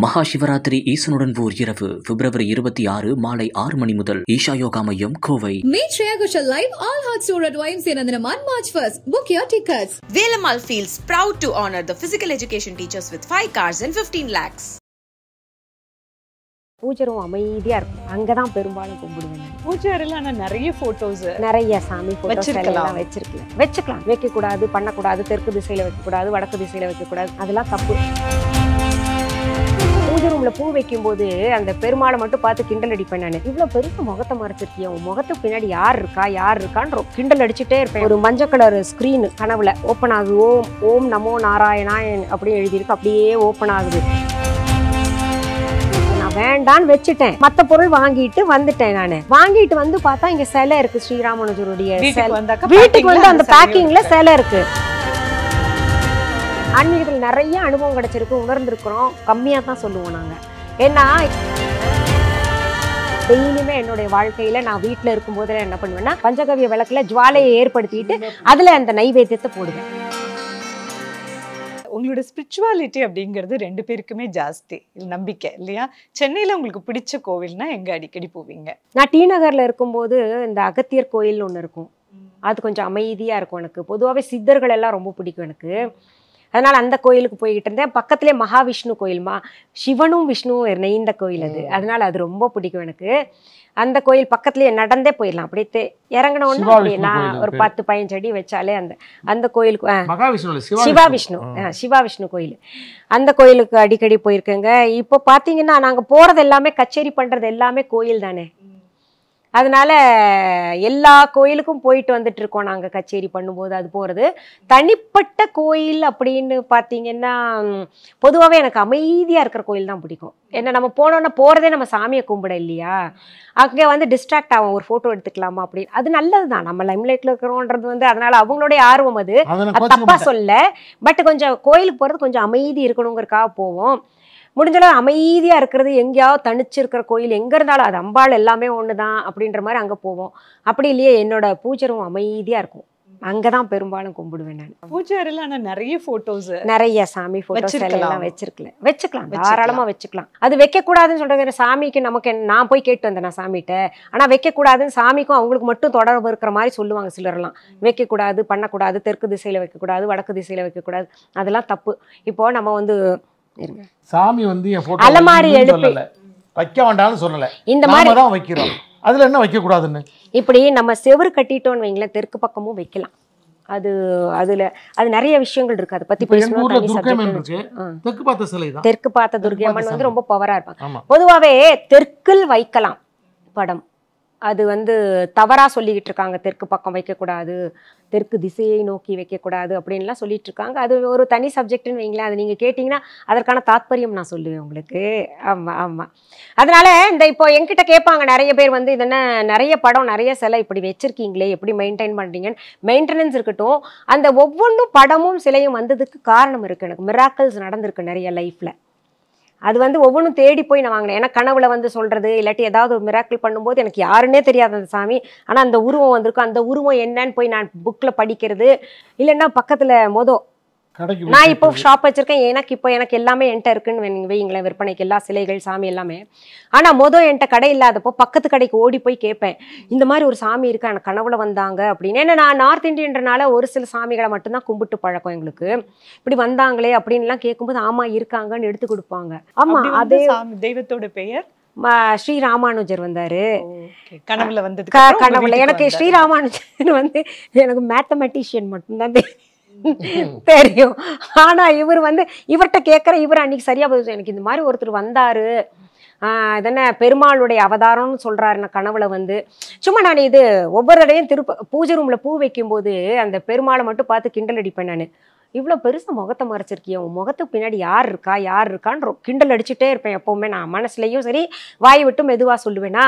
மகாசிவராத்திரி ஈசனுடன் ஓர் இரவு பிப்ரவரி 26 மாலை 6 மணி முதல் ஈஷா யோகா மையம் Kovai. Meet Shreya Ghoshal live all hot tour at YMCA Nandanaman March 1st. Book your tickets. Velamal feels proud to honor the physical education teachers with 5 cars and 15 lakhs. பூஜரும் அமைதியா இருக்கும். அங்கதான் பெரும்பாலும் கும்பிடுவேன். பூஜைல நிறைய photos, நிறைய சாமி போட்டோஸ் எல்லாம் வச்சுக்கலாம். வைக்க கூடாது, பண்ணக்கூடாது, தெற்கு திசையில வைக்க கூடாது, வடக்கு திசையில வைக்க கூடாது, அதெல்லாம் தப்பு. பூஜை ரூம்ல பூ வைக்கும் போது அந்த பெருமாளை மட்டும் பார்த்து கிண்டல் அடிப்பேன். நான் இவ்வளவு பெருசு முகத்தை மறைச்சிருக்கிய, உன் முகத்துக்கு பின்னாடி யார் இருக்கான்னு கிண்டல் அடிச்சுட்டே இருப்பேன். ஒரு மஞ்சள் கலர் ஸ்கிரீன் கனவுல ஓப்பன் ஆகுது. ஓம் ஓம் நமோ நாராயணாயன் அப்படியே எழுதியிருக்கு. அப்படியே ஓப்பன் ஆகுது. வேண்டான்னு வச்சுட்டேன். மத்த பொருள் வாங்கிட்டு வந்துட்டேன். நானு வாங்கிட்டு வந்து பார்த்தா இங்க சிலை இருக்கு. ஸ்ரீராமானுஜருடைய வீட்டுக்கு வந்து அந்த பேக்கிங்ல சிலை இருக்கு. ஆன்மீகத்தில் நிறைய அனுபவம் கிடைச்சிருக்கு, உணர்ந்திருக்கிறோம். கம்மியா தான் சொல்லுவோம் நாங்க. ஏன்னா டெய்லியுமே என்னுடைய வாழ்க்கையில நான் வீட்டுல இருக்கும் போதுல என்ன பண்ணுவேன்னா, பஞ்சகவிய விளக்குல ஜுவாலையை ஏற்படுத்திட்டு அதுல அந்த நைவேத்தியத்தை போடுவேன். உங்களோட ஸ்பிரிச்சுவாலிட்டி அப்படிங்கிறது ரெண்டு பேருக்குமே ஜாஸ்தி நம்பிக்கை இல்லையா? சென்னையில உங்களுக்கு பிடிச்ச கோவில்னா எங்க அடிக்கடி போவீங்க? நான் டி நகர்ல இருக்கும்போது இந்த அகத்தியர் கோயில் ஒன்று இருக்கும். அது கொஞ்சம் அமைதியா இருக்கும். எனக்கு பொதுவாகவே சித்தர்கள் எல்லாம் ரொம்ப பிடிக்கும் எனக்கு. அதனால அந்த கோயிலுக்கு போய்கிட்டு இருந்தேன். பக்கத்துலேயே மகாவிஷ்ணு கோயில், சிவனும் விஷ்ணுவும் இணைந்த கோயில் அது. அதனால அது ரொம்ப பிடிக்கும் எனக்கு. அந்த கோயில் பக்கத்துலேயே நடந்தே போயிடலாம். அப்படியே இறங்கின ஒன்று அப்படின்னா ஒரு 10-15 அடி வச்சாலே அந்த கோயிலுக்கு சிவா விஷ்ணு கோயில், அந்த கோயிலுக்கு அடிக்கடி போயிருக்கேங்க. இப்போ பார்த்தீங்கன்னா நாங்கள் போகிறது எல்லாமே கச்சேரி பண்ணுறது எல்லாமே கோயில் தானே. அதனால எல்லா கோயிலுக்கும் போயிட்டு வந்துட்டு இருக்கோம் நாங்கள் கச்சேரி பண்ணும்போது. அது போகிறது தனிப்பட்ட கோயில் அப்படின்னு பார்த்தீங்கன்னா பொதுவாகவே எனக்கு அமைதியாக இருக்கிற கோயில் தான் பிடிக்கும். ஏன்னா நம்ம போனோன்னா போகிறதே நம்ம சாமியை கும்பிட இல்லையா, அங்கே வந்து டிஸ்ட்ராக்ட் ஆகும். ஒரு ஃபோட்டோ எடுத்துக்கலாமா அப்படின்னு. அது நல்லது தான், நம்ம லைம்லைட்டில் இருக்கிறோன்றது வந்து. அதனால அவங்களுடைய ஆர்வம் அது தப்பாக சொல்ல. பட் கொஞ்சம் கோயிலுக்கு போகிறது கொஞ்சம் அமைதி இருக்கணுங்கிறதுக்காக போவோம். முடிஞ்சளவு அமைதியாக இருக்கிறது, எங்கேயாவது தனிச்சு இருக்கிற கோயில் எங்கே இருந்தாலும் அது அம்பாள் எல்லாமே ஒன்று தான் அப்படின்ற மாதிரி அங்கே போவோம். அப்படி இல்லையே என்னோட பூஜரும் அமைதியாக இருக்கும். அங்கே தான் பெரும்பாலும் கும்பிடுவேன் நான். பூஜைல நிறைய போட்டோஸ், நிறைய சாமி போட்டோஸ் எல்லாம் வச்சுக்கலாம். தாராளமாக வச்சுக்கலாம். அது வைக்கக்கூடாதுன்னு சொல்கிறது சாமிக்கு நமக்கு. நான் போய் கேட்டு வந்தேன் நான் சாமிகிட்ட. ஆனால் வைக்கக்கூடாதுன்னு சாமிக்கும் அவங்களுக்கு மட்டும் தொடர்பு இருக்கிற மாதிரி சொல்லுவாங்க சிலர்லாம். வைக்கக்கூடாது, பண்ணக்கூடாது, தெற்கு திசையில் வைக்கக்கூடாது, வடக்கு திசையில் வைக்கக்கூடாது, அதெல்லாம் தப்பு. இப்போ நம்ம வந்து சாமி வந்து அலமாரி எழுப்பி வைக்க வேண்டாம்னு சொல்லல, இந்த மாதிரி தான் வைக்கிறோம். அதுல என்ன வைக்க கூடாதுன்னு இப்படி நம்ம செவுரு கட்டிட்டோம்னு வைங்களேன், தெற்கு பக்கமும் வைக்கலாம். அது நிறைய விஷயங்கள் இருக்கு. அதை பத்தி தெற்கு பார்த்த துர்க்கை அம்மன் வந்து ரொம்ப பவரா இருப்பாங்க. பொதுவாவே தெற்கில் வைக்கலாம் படம். அது வந்து தவறா சொல்லிக்கிட்டு இருக்காங்க. தெற்கு பக்கம் வைக்கக்கூடாது, தெற்கு திசையை நோக்கி வைக்கக்கூடாது அப்படின்லாம் சொல்லிட்டு இருக்காங்க. அது ஒரு தனி சப்ஜெக்ட்னு வைங்களேன். அது நீங்கள் கேட்டிங்கன்னா அதற்கான தாத்பரியம் நான் சொல்லுவேன் உங்களுக்கு. ஆமாம். அதனால இந்த இப்போ என்கிட்ட கேட்பாங்க நிறைய பேர் வந்து, இது என்ன நிறைய படம் நிறைய சிலை இப்படி வச்சிருக்கீங்களே, எப்படி மெயின்டைன் பண்ணுறீங்கன்னு. மெயின்டெனன்ஸ் இருக்கட்டும், அந்த ஒவ்வொன்றும் படமும் சிலையும் வந்ததுக்கு காரணம் இருக்குது. எனக்கு மிராக்கிள்ஸ் நடந்திருக்கு நிறைய லைஃப்பில். அது வந்து ஒவ்வொன்றும் தேடி போய் நான் வாங்கினேன். ஏன்னா கனவுல வந்து சொல்கிறது, இல்லாட்டி ஏதாவது ஒரு மிராக்கிள் பண்ணும்போது எனக்கு யாருன்னே தெரியாது அந்த சாமி, ஆனால் அந்த உருவம் வந்திருக்கும். அந்த உருவம் என்னன்னு போய் நான் புக்கில் படிக்கிறது, இல்லைன்னா பக்கத்தில் நான் இப்போ ஷாப் வச்சிருக்கேன். எனக்கு எல்லாமே என்கிட்ட இருக்குன்னு வைங்களேன், விற்பனைக்கு எல்லா சிலைகள் சாமி எல்லாமே. ஆனால் என்கிட்ட கடை இல்லாதப்போ பக்கத்து கடைக்கு ஓடி போய் கேட்பேன், இந்த மாதிரி ஒரு சாமி இருக்கா, எனக்கு கனவுல வந்தாங்க அப்படின்னு. ஏன்னா நான் நார்த் இந்தியன்றனால ஒரு சில சாமிகளை மட்டும்தான் கும்பிட்டு பழக்கம் எங்களுக்கு. இப்படி வந்தாங்களே அப்படின்லாம் கேட்கும்போது ஆமா இருக்காங்கன்னு எடுத்து கொடுப்பாங்க. ஆமா, அதே தெய்வத்தோட பெயர் ஸ்ரீ ராமானுஜர் வந்தாரு கனவுல வந்து. கனவுல எனக்கு ஸ்ரீ ராமானுஜர் வந்து எனக்கு மேத்தமெட்டிஷியன் மட்டும்தான் தெரியும். ஆனா இவர் வந்து இவர்கிட்ட கேட்குற, இவர் அன்னைக்கு சரியா போய் எனக்கு இந்த மாதிரி ஒருத்தர் வந்தாரு, இதென்ன பெருமாளுடைய அவதாரம்னு சொல்றாரு நான் கனவுல வந்து. சும்மா நான் இது ஒவ்வொரு தடையும் பூஜை ரூம்ல பூ வைக்கும்போது அந்த பெருமாளை மட்டும் பார்த்து கிண்டல் அடிப்பேன். நான் இவ்வளோ பெருசு முகத்தை மறைச்சிருக்கிய, உன் முகத்துக்கு பின்னாடி யார் இருக்கான்னு கிண்டல் அடிச்சுட்டே இருப்பேன் எப்போவுமே. நான் மனசுலையும் சரி வாய் விட்டு மெதுவாக சொல்லுவேன்னா.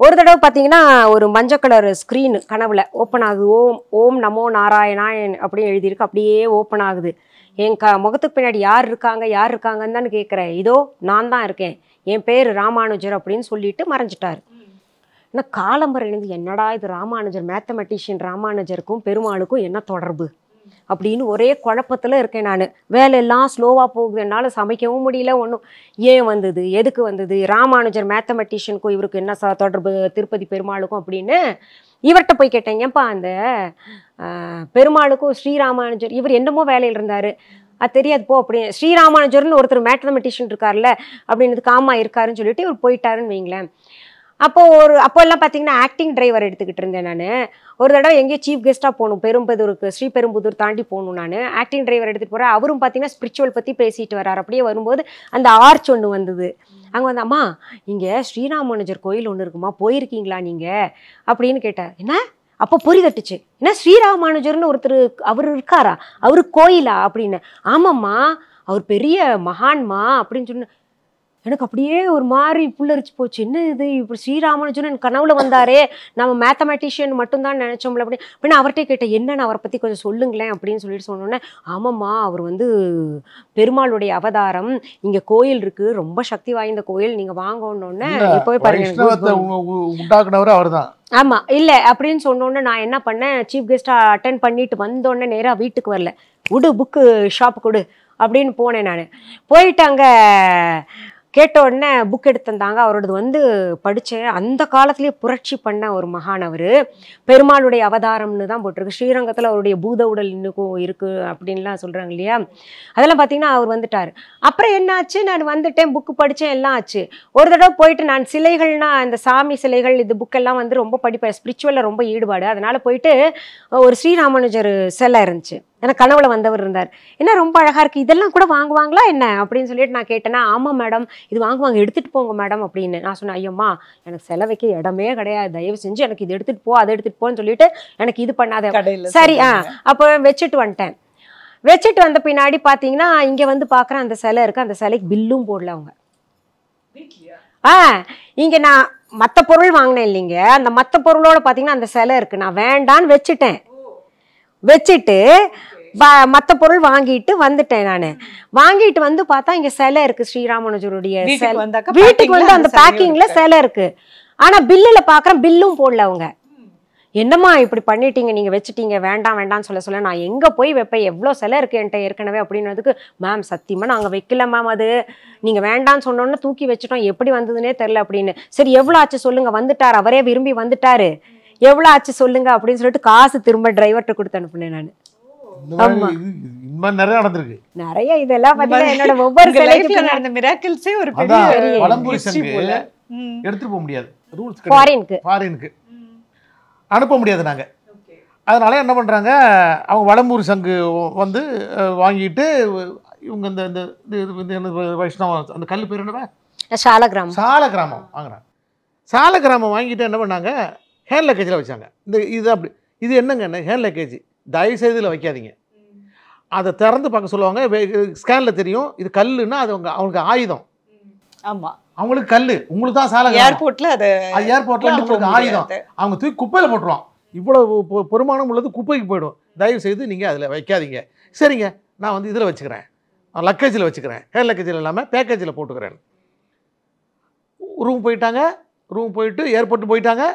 ஒரு தடவை பார்த்தீங்கன்னா ஒரு மஞ்சள் கலர் ஸ்க்ரீன் கனவுல ஓப்பன் ஆகுது. ஓம் ஓம் நமோ நாராயணாயன் அப்படின்னு எழுதியிருக்கு. அப்படியே ஓப்பன் ஆகுது. என் முகத்துக்கு பின்னாடி யார் இருக்காங்கன்னு தானே கேட்குறேன். இதோ நான் தான் இருக்கேன், என் பேர் ராமானுஜர் அப்படின்னு சொல்லிட்டு மறைஞ்சிட்டாரு. ஏன்னா காலம்பரை எழுந்து என்னடா இது ராமானுஜர், மேத்தமெட்டிஷியன் ராமானுஜருக்கும் பெருமாளுக்கும் என்ன தொடர்பு அப்படின்னு ஒரே குழப்பத்தில் இருக்கேன் நான். வேலையெல்லாம் ஸ்லோவாக போகுது, என்னால் சமைக்கவும் முடியல. ஒன்றும் ஏன் வந்தது, எதுக்கு வந்தது, ராமானுஜர் மேத்தமெட்டிஷியனுக்கும் இவருக்கு என்ன தொடர்பு, திருப்பதி பெருமாளுக்கும் அப்படின்னு இவர்கிட்ட போய் கேட்டேன். ஏன்ப்பா அந்த பெருமாளுக்கும் ஸ்ரீராமானுஜர் இவர் என்னமோ வேலையில் இருந்தார், அது தெரியாது போ அப்படி. ஸ்ரீராமானுஜர்னு ஒருத்தர் மேத்தமெட்டிஷியன் இருக்கார்ல அப்படின்னதுக்கு ஆமா இருக்காருன்னு சொல்லிட்டு இவர் போயிட்டாருன்னு வைங்களேன். அப்போல்லாம் பார்த்தீங்கன்னா ஆக்டிங் டிரைவர் எடுத்துக்கிட்டு இருந்தேன் நான். ஒரு தடவை எங்கேயோ சீஃப் கெஸ்ட்டாக போகணும், ஸ்ரீபெரும்புதூர் தாண்டி போகணும். நான் ஆக்டிங் டிரைவர் எடுத்துகிட்டு போகிறேன். அவரும் பார்த்தீங்கன்னா ஸ்பிரிச்சுவல் பற்றி பேசிட்டு வர்றார். அப்படியே வரும்போது அந்த ஆர்ச் ஒன்று வந்தது. அங்கே வந்து அம்மா இங்கே ஸ்ரீராமானுஜர் கோயில் ஒன்று இருக்குமா, போயிருக்கீங்களா நீங்கள் அப்படின்னு கேட்டார். என்ன அப்போ பொறி தட்டுச்சு. என்ன ஸ்ரீராமானுஜர்னு ஒருத்தர் அவர் இருக்காரா, அவரு கோயிலா அப்படின்னு. ஆமாம்மா அவர் பெரிய மகான்மா அப்படின்னு சொன்ன. எனக்கு அப்படியே ஒரு மாதிரி புல்லரிச்சு போச்சு. என்ன இது இப்படி ஸ்ரீராமானுஜன் எனக்கு கனவுல வந்தாரே, நம்ம மேத்தமெட்டிஷியன் மட்டும்தான் நினைச்சோம்ல அப்படின்னு அவர்கிட்ட கேட்டேன். என்னன்னு அவரை பற்றி கொஞ்சம் சொல்லுங்களேன் அப்படின்னு சொல்லிட்டு சொன்னோன்னே, ஆமாம்மா அவர் வந்து பெருமாளுடைய அவதாரம், இங்கே கோயில் இருக்கு, ரொம்ப சக்தி வாய்ந்த கோயில், நீங்கள் வாங்கணுன்னே இப்போவே பாருங்க உண்டாக்குனவர் அவர் தான். ஆமாம் இல்லை அப்படின்னு சொன்னோன்னே நான் என்ன பண்ணேன், சீஃப் கெஸ்ட்டாக அட்டென்ட் பண்ணிட்டு வந்தோடனே நேராக வீட்டுக்கு வரல, விடு புக்கு ஷாப்பு கொடு அப்படின்னு போனேன். நான் போயிட்டு அங்கே கேட்ட உடனே புக் எடுத்து தந்தாங்க. அவரோடது வந்து படித்தேன். அந்த காலத்திலேயே புரட்சி பண்ண ஒரு மகான் அவர். பெருமாளுடைய அவதாரம்னு தான் போட்டிருக்கு. ஸ்ரீரங்கத்தில் அவருடைய பூத உடல் இன்னுக்கும் இருக்குது அப்படின்லாம் சொல்கிறாங்க இல்லையா. அதெல்லாம் பார்த்தீங்கன்னா அவர் வந்துட்டார். அப்புறம் என்னாச்சு, நான் வந்துட்டேன், புக்கு படித்தேன், எல்லாம் ஆச்சு. ஒரு தடவை போயிட்டு நான் சிலைகள்னா இந்த சாமி சிலைகள் இது புக்கெல்லாம் வந்து ரொம்ப படிப்பேன், ஸ்பிரிச்சுவலில் ரொம்ப ஈடுபாடு. அதனால் போயிட்டு ஒரு ஸ்ரீராமானுஜர் சிலை இருந்துச்சு, எனக்கு கனவுல வந்தவர் இருந்தார். என்ன ரொம்ப அழகாக இருக்குது, இதெல்லாம் கூட வாங்குவாங்களா என்ன அப்படின்னு சொல்லிட்டு நான் கேட்டேன்னா, ஆமாம் மேடம் இது வாங்குவாங்க, எடுத்துகிட்டு போங்க மேடம் அப்படின்னு. நான் சொன்னேன், ஐயம்மா எனக்கு செலை வைக்க இடமே கிடையாது, தயவு செஞ்சு எனக்கு இது எடுத்துகிட்டு போ, அதை எடுத்துகிட்டு போன்னு சொல்லிட்டு எனக்கு இது பண்ணாத. சரி அப்போ வச்சுட்டு வந்துட்டேன். வச்சுட்டு வந்த பின்னாடி பார்த்தீங்கன்னா இங்கே வந்து பார்க்குறேன் அந்த சிலை இருக்குது. அந்த சிலைக்கு பில்லும் போடல அவங்க. இங்கே நான் மற்ற பொருள் வாங்கினேன் இல்லைங்க, அந்த மற்ற பொருளோட பார்த்தீங்கன்னா அந்த சிலை இருக்குது. நான் வேண்டான்னு வச்சுட்டு மற்ற பொருள் வாங்கிட்டு வந்துட்டேன். நான் வாங்கிட்டு வந்து பார்த்தா இங்க சிலை இருக்கு, ஸ்ரீராமானுஜருடைய வீட்டுக்கு வந்து அந்த பேக்கிங்ல சிலை இருக்கு. ஆனா பில்லுல பாக்குறேன், பில்லும் போடல அவங்க. என்னம்மா இப்படி பண்ணிட்டீங்க, நீங்க வச்சுட்டீங்க, வேண்டாம்னு சொல்ல நான் எங்க போய் வைப்பேன், எவ்வளோ சிலை இருக்கு என்கிட்ட ஏற்கனவே அப்படின்னதுக்கு, மேம் சத்தியமா நாங்க வைக்கல மேம், அது நீங்க வேண்டான்னு சொன்னோன்னு தூக்கி வச்சுட்டோம், எப்படி வந்ததுன்னே தெரியல அப்படின்னு. சரி எவ்வளோ ஆச்சு சொல்லுங்க, வந்துட்டாரு, அவரே விரும்பி வந்துட்டாரு, எவ்வளோ ஆச்சு சொல்லுங்க அப்படின்னு சொல்லிட்டு காசு திரும்ப டிரைவர்கிட்ட கொடுத்து அனுப்புனேன் நான். நிறைய நடந்திருக்கு, நிறைய. இதெல்லாம் பாத்தீங்கன்னா என்னோட ஒவ்வொரு சிலைக்கு நடந்த மிராக்கிள்ஸே ஒரு பெரிய வலம்புரி சங்கு எடுத்துட்டு போக முடியாது, ரூல்ஸ் ஃபாரினுக்கு அனுப்ப முடியாது நாங்க. அதனால என்ன பண்றாங்க, அவங்க வலம்பூர் சங்கு வந்து வாங்கிட்டு இவங்க இந்த வைஷ்ணவ அந்த கல் பேர் என்னவா, சாலகிராமம் வாங்குறாங்க. சாலகிராமம் வாங்கிட்டு என்ன பண்ணாங்க, ஹேண்ட் லக்கேஜில் வச்சாங்க. இது அப்படி இது என்னங்க ஹேண்ட் லக்கேஜ், தயவுசெய்து இதில் வைக்காதீங்க. அதை திறந்து பார்க்க சொல்லுவாங்க, ஸ்கேனில் தெரியும் இது கல்லுன்னா அது அவங்களுக்கு ஆயுதம். ஆமாம், அவங்களுக்கு கல், உங்களுக்கு தான் சாலை ஏர்போர்ட்டில் அவங்களுக்கு ஆயுதம், அவங்க தூக்கி குப்பையில் போட்டுருவான். இவ்வளோ பெருமானம் உள்ளது குப்பைக்கு போயிடும், தயவு செய்து நீங்கள் அதில் வைக்காதீங்க. சரிங்க நான் வந்து இதில் வச்சுக்கிறேன், லக்கேஜில் வச்சுக்கிறேன், ஹேண்ட் லக்கேஜில் இல்லாமல் பேக்கேஜில் போட்டுக்கிறேன். ரூம் போயிட்டு ஏர்போர்ட்டு போயிட்டாங்க,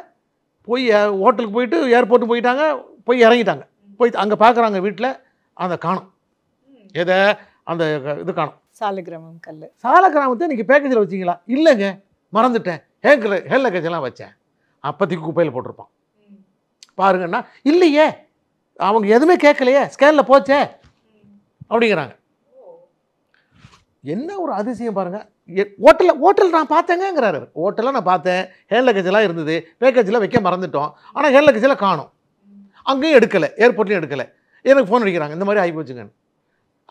போய் ஹோட்டலுக்கு போயிட்டு ஏர்போர்ட்டு போயிட்டாங்க, போய் இறங்கிட்டாங்க. போய் அங்கே பார்க்குறாங்க வீட்டில் அந்த காணும், எதை அந்த இது காணும், சாலகிராமத்தை நீங்கள் பேக்கேஜில் வச்சிங்களா, இல்லைங்க மறந்துட்டேன், ஹேண்ட் லக்கேஜெல்லாம் வச்சேன், அப்போதைக்கு குப்பையில் போட்டிருப்பான். பாருங்கன்னா இல்லையே அவங்க எதுவுமே கேட்கலையே, ஸ்கேனில் போச்சே அப்படிங்கிறாங்க. என்ன ஒரு அதிசயம் பாருங்கள். ஹோட்டல் நான் பார்த்தேங்கிறாரு, ஹோட்டலில் நான் பார்த்தேன், ஹேண்ட் லக்கேஜெல்லாம் இருந்தது, பேக்கேஜில் வைக்க மறந்துட்டோம், ஆனால் ஹேண்ட் லக்கேஜில் காணும், அங்கேயும் எடுக்கலை, ஏர்போர்ட்லேயும் எடுக்கலை. எனக்கு ஃபோன் அடிக்கிறாங்க, இந்த மாதிரி ஆகி போச்சுங்க,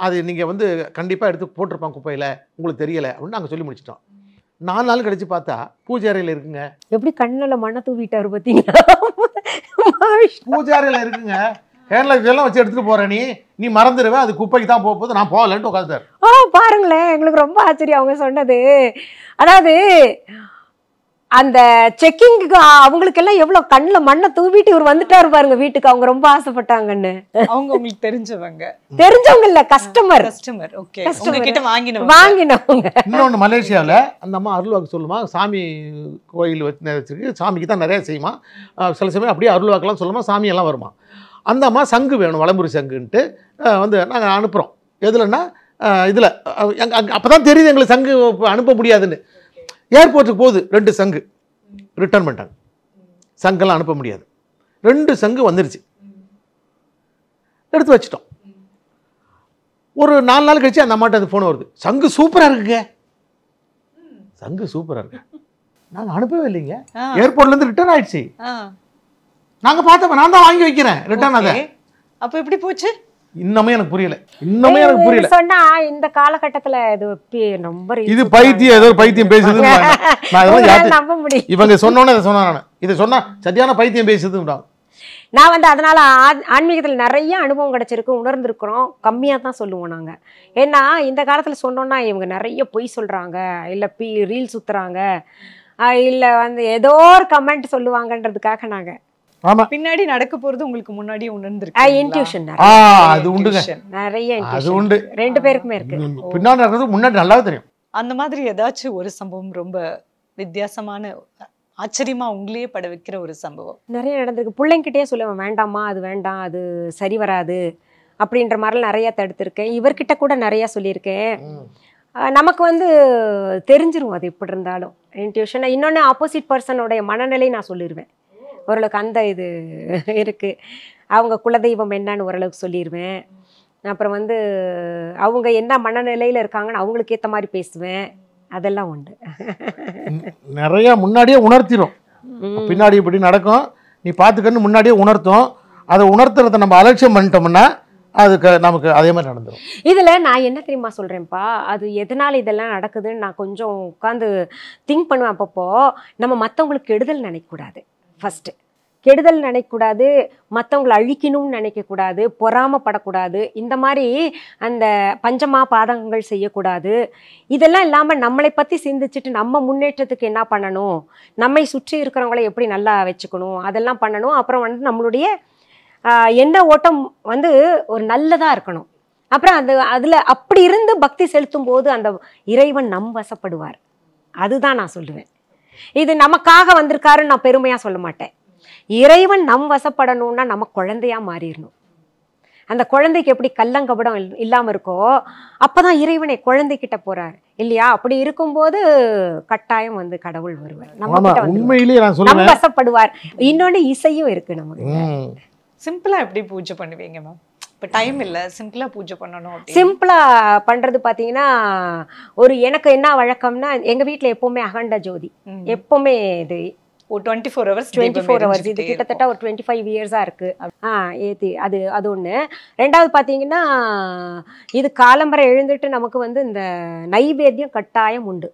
அது நீங்கள் வந்து கண்டிப்பாக எடுத்து போட்டிருப்பாங்க குப்பையில், உங்களுக்கு தெரியலை அப்படின்னு நாங்கள் சொல்லி முடிச்சிட்டோம். 4 நாள் கழிச்சு பார்த்தா பூஜை அறையில் இருக்குங்க. எப்படி கண்ணில் மண்ணை தூவிட்டாரு பார்த்தீங்களா, பூஜை அறையில் இருக்குங்க. ஹேண்ட் லக்கேஜெல்லாம் வச்சு எடுத்துகிட்டு போகிறேன், நீ மறந்துடுவேன், அது குப்பைக்கு தான் போகும்போது நான் போகலன்ட்டு உட்காந்துட்டார். பாருங்களேன், எங்களுக்கு ரொம்ப ஆச்சரியம் அவங்க சொன்னது. அதாவது அந்த செக்கிங்க்கு அவங்களுக்கெல்லாம் எவ்வளவு கண்ணுல மண்ணை தூவிட்டு இவர் வந்துட்டாரு பாருங்க வீட்டுக்கு, அவங்க ரொம்ப ஆசைப்பட்டாங்கன்னு. அவங்க உங்களுக்கு தெரிஞ்சவங்க இல்ல, கஸ்டமர். ஓகே, உங்ககிட்ட வாங்கினவங்க. இன்னொன்று மலேசியாவில் அந்த அம்மா அருள்வாக்கு சொல்லுமா, சாமி கோயில் வச்சிருக்கு, சாமிக்கு தான் நிறைய செய்யுமா, சில சமயம் அப்படியே அருள்வாக்கெல்லாம் சொல்லுமா, சாமியெல்லாம் வருமா. அந்த அம்மா சங்கு வேணும், வலம்புரி சங்குன்ட்டு வந்து நாங்கள் அனுப்புகிறோம். எதுலன்னா இதில் அப்போ தான் தெரியுது எங்களுக்கு சங்கு அனுப்ப முடியாதுன்னு. ஏர்போர்ட்டுக்கு போகுது 2 சங்கு ரிட்டர்ன் பண்ணிட்டாங்க. சங்கெல்லாம் அனுப்ப முடியாது. 2 சங்கு வந்துருச்சு, எடுத்து வச்சிட்டோம். ஒரு 4 நாள் கழிச்சு அந்த அம்மாட்ட அது ஃபோன் வருது, சங்கு சூப்பராக இருக்குங்க, சங்கு சூப்பராக இருக்கு. நாங்கள் அனுப்பவே இல்லைங்க, ஏர்போர்ட்லேருந்து ரிட்டர்ன் ஆயிடுச்சு. நாங்கள் பார்த்தப்ப நான் தான் வாங்கி வைக்கிறேன் ரிட்டர்ன். அதை அப்போ எப்படி போச்சு இன்னமே எனக்கு புரியல, இன்னமே எனக்கு புரியல. சொன்னா இந்த காலகட்டத்துல இது பைத்தியம், ஏதோ பைத்தியம் பேசுது. நம்ப முடியும். இவங்க சொன்னோன்னே இதை சொன்னா, நான் இதை சொன்னா சரியான பைத்தியம் பேசுது. நான் வந்து அதனால ஆன்மீகத்தில் நிறைய அனுபவம் கிடைச்சிருக்கு, உணர்ந்திருக்கிறோம். கம்மியாக தான் சொல்லுவோம் நாங்கள். ஏன்னா இந்த காலத்தில் சொன்னோன்னா இவங்க நிறைய பொய் சொல்கிறாங்க, இல்லை ரீல் சுற்றுறாங்க, இல்லை வந்து ஏதோ ஒரு கமெண்ட் சொல்லுவாங்கன்றதுக்காக நாங்கள் பின்னாடி நடக்க போறது உங்களுக்கு முன்னாடியே உணர்ந்திருக்கு. இன்ட்யூஷன் அது உண்டுங்க, நிறைய அது உண்டு, 2 பேருக்குமே இருக்கு. பின்னாடி நடக்கிறது முன்னாடி நல்லாவே தெரியும். அந்த மாதிரி ஏதாச்சும் ஒரு சம்பவம் ரொம்ப வித்தியாசமான ஆச்சரியமா உங்களையே பட வைக்கிற ஒரு சம்பவம் நிறைய நடந்திருக்கு. பிள்ளைங்கிட்டே சொல்லுவேன், வேண்டாம்மா அது வேண்டாம், அது சரி வராது அப்படின்ற மாதிரிலாம் நிறையா தடுத்திருக்கேன். இவர்கிட்ட கூட நிறையா சொல்லியிருக்கேன். நமக்கு வந்து தெரிஞ்சிரும் அது எப்படி இருந்தாலும் இன்ட்யூஷன். இன்னொன்று ஆப்போசிட் பர்சனோடைய மனநிலை நான் சொல்லிடுவேன் ஓரளவுக்கு. அந்த இது இருக்குது. அவங்க குலதெய்வம் என்னன்னு ஓரளவுக்கு சொல்லிடுவேன். அப்புறம் வந்து அவங்க என்ன மனநிலையில் இருக்காங்கன்னு அவங்களுக்கு ஏற்ற மாதிரி பேசுவேன். அதெல்லாம் உண்டு. நிறைய முன்னாடியே உணர்த்திடும், பின்னாடி இப்படி நடக்கும் நீ பார்த்துக்கன்னு முன்னாடியே உணர்த்தும். அதை உணர்த்துறதை நம்ம அலட்சியம் பண்ணிட்டோம்னா அதுக்கு நமக்கு அதே மாதிரி நடந்துடும். இதில் நான் என்ன தெரியுமா சொல்கிறேன்ப்பா, அது எதனால் இதெல்லாம் நடக்குதுன்னு நான் கொஞ்சம் உட்காந்து திங்க் பண்ணுவேன். அப்பப்போ நம்ம மற்றவங்களுக்கு கெடுதல் நினைக்கக்கூடாது. ஃபஸ்ட்டு கெடுதல் நினைக்கக்கூடாது, மற்றவங்களை அழிக்கணும்னு நினைக்கக்கூடாது, பொறாமப்படக்கூடாது, இந்த மாதிரி அந்த பஞ்சமா பாதகங்கள் செய்யக்கூடாது. இதெல்லாம் இல்லாமல் நம்மளை பற்றி சிந்திச்சுட்டு நம்ம முன்னேற்றத்துக்கு என்ன பண்ணணும், நம்மை சுற்றி இருக்கிறவங்கள எப்படி நல்லா வச்சுக்கணும், அதெல்லாம் பண்ணணும். அப்புறம் வந்து நம்மளுடைய எண்ண ஓட்டம் வந்து ஒரு நல்லதாக இருக்கணும். அப்புறம் அதில் அப்படி இருந்து பக்தி செலுத்தும் போது அந்த இறைவன் வசப்படுவார். அதுதான் நான் சொல்லுவேன். இது நமக்காக வந்திருக்காருன்னு நான் பெருமையாக சொல்ல மாட்டேன். இறைவன் வசப்படணும்னா நம்ம குழந்தையா மாறிடணும். அந்த குழந்தைக்கு எப்படி கள்ளங்கபடம் இல்லாமல் இருக்கோ அப்போதான் இறைவனை குழந்தைகிட்ட போறாரு இல்லையா? அப்படி இருக்கும்போது கட்டாயம் வந்து கடவுள் வருவார், நம்ம வசப்படுவார். இன்னொன்று இசையும் இருக்கு நமக்கு. சிம்பிளா எப்படி பூஜை பண்ணுவீங்க மேம்? இப்போ டைம் இல்லை, சிம்பிளா பூஜை பண்ணணும். சிம்பிளா பண்றது பாத்தீங்கன்னா, எனக்கு என்ன வழக்கம்னா, எங்க வீட்டுல எப்பவுமே அகண்ட ஜோதி, எப்பவுமே இது 24 hours இது கிட்டத்தட்ட ஒரு 25 இயர்ஸா இருக்கு. ஏத்தி அது ஒண்ணு. ரெண்டாவது பாத்தீங்கன்னா, இது காலம்பரை எழுந்துட்டு நமக்கு வந்து இந்த நைவேத்தியம் கட்டாயம் உண்டு.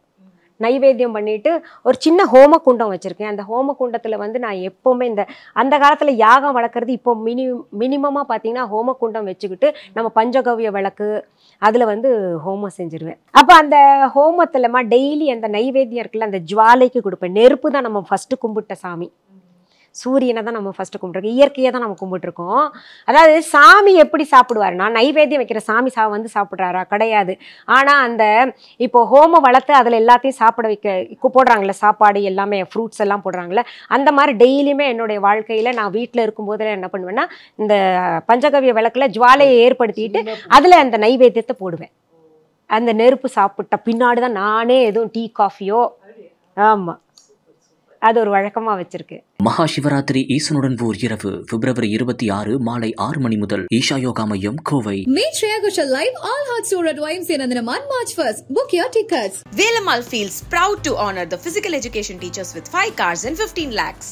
நைவேத்தியம் பண்ணிட்டு ஒரு சின்ன ஹோம குண்டம் வச்சிருக்கேன். அந்த ஹோம குண்டத்துல வந்து நான் எப்பவுமே அந்த காலத்துல யாகம் வளர்க்குறது இப்போ மினிமமா பாத்தீங்கன்னா ஹோம குண்டம் வச்சுக்கிட்டு நம்ம பஞ்சகவ்ய விளக்கு அதுல வந்து ஹோமம் செஞ்சிருவேன். அப்ப அந்த ஹோமத்துலமா டெய்லி அந்த நைவேத்தியம் இருக்குல்ல, அந்த ஜுவாலைக்கு கொடுப்பேன். நெருப்பு தான் நம்ம ஃபர்ஸ்ட் கும்பிட்ட சாமி. சூரியனை தான் நம்ம ஃபர்ஸ்ட் கும்பிட்டுருக்கோம், இயற்கையை தான் நம்ம கும்பிட்டுருக்கோம். அதாவது சாமி எப்படி சாப்பிடுவாருன்னா, நைவேத்தியம் வைக்கிற சாமி வந்து சாப்பிட்றாரா? கிடையாது. ஆனால் அந்த இப்போ ஹோமம் வளர்த்து அதில் எல்லாத்தையும் சாப்பிட வைக்க போடுறாங்களே, சாப்பாடு எல்லாமே ஃப்ரூட்ஸ் எல்லாம் போடுறாங்களே, அந்த மாதிரி டெய்லியுமே என்னுடைய வாழ்க்கையில் நான் வீட்டில் இருக்கும்போதில் என்ன பண்ணுவேன்னா, இந்த பஞ்சகவ்ய விளக்கில் ஜுவாலையை ஏற்படுத்திட்டு அதில் அந்த நைவேத்தியத்தை போடுவேன். அந்த நெருப்பு சாப்பிட்ட பின்னாடி தான் நானே எதுவும் டீ காஃபியோ, ஆமாம், அது ஒரு வழக்கமா வச்சிருக்கு. மகா சிவராத்திரி ஈசனுடன் ஓர் இரவு பிப்ரவரி 26 மாலை 6 மணி முதல் ஈஷா யோகா மையம், Kovai. Meet Shreya Ghoshal live all hearts tour at YMCA Nandanaman March 1st. Book your tickets. Velamal feels proud to honor the physical education teachers with 5 cars and 15 lakhs.